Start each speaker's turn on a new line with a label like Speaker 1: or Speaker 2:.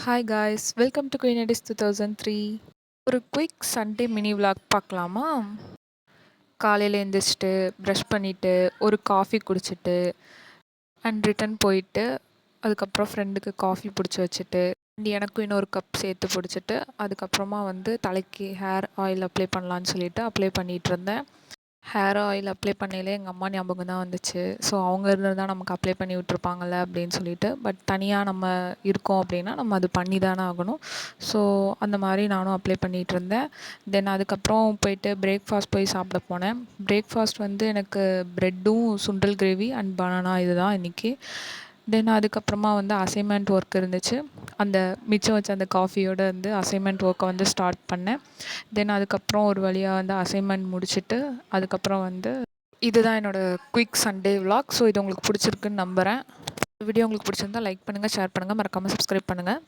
Speaker 1: Hi guys, welcome to Queen Edis 2003. ஒரு quick Sunday mini vlog பார்க்கலாமா? காலையில் எழுந்திரிச்சிட்டு brush பண்ணிவிட்டு ஒரு காஃபி குடிச்சிட்டு அண்ட் ரிட்டன் போயிட்டு அதுக்கப்புறம் ஃப்ரெண்டுக்கு காஃபி பிடிச்சி வச்சுட்டு எனக்கும் இன்னொரு கப் சேர்த்து பிடிச்சிட்டு அதுக்கப்புறமா தலைக்கு ஹேர் ஆயில் அப்ளை பண்ணலான்னு சொல்லிட்டு அப்ளை பண்ணிகிட்டு இருந்தேன். ஹேர் ஆயில் அப்ளை பண்ணையிலே எங்கள் அம்மா ஞாபகம் தான் வந்துச்சு. ஸோ அவங்க இருந்து தான் நமக்கு அப்ளை பண்ணி விட்ருப்பாங்கள்ல அப்படின்னு சொல்லிட்டு. பட் தனியாக நம்ம இருக்கோம் அப்படின்னா நம்ம அது பண்ணி தானே ஆகணும். ஸோ அந்த மாதிரி நானும் அப்ளை பண்ணிகிட்டு இருந்தேன். தென் அதுக்கப்புறம் போயிட்டு பிரேக்ஃபாஸ்ட் போய் சாப்பிட போனேன். பிரேக்ஃபாஸ்ட் எனக்கு ப்ரெட்டும் சுண்டல் கிரேவி அண்ட் பனானா இதுதான் இன்றைக்கி. தென் அதுக்கப்புறமா அசைன்மெண்ட் ஒர்க் இருந்துச்சு. அந்த மிச்சம் வச்ச அந்த காஃபியோடு அசைன்மெண்ட் ஒர்க்கை ஸ்டார்ட் பண்ணேன். தென் அதுக்கப்புறம் ஒரு வழியாக அசைன்மெண்ட் முடிச்சுட்டு அதுக்கப்புறம் இதுதான் என்னோடய குயிக் சண்டே vlog. ஸோ இது உங்களுக்கு பிடிச்சிருக்குன்னு நம்புகிறேன். வீடியோ உங்களுக்கு பிடிச்சிருந்தா லைக் பண்ணுங்கள், ஷேர் பண்ணுங்கள், மறக்காமல் சப்ஸ்கிரைப் பண்ணுங்கள்.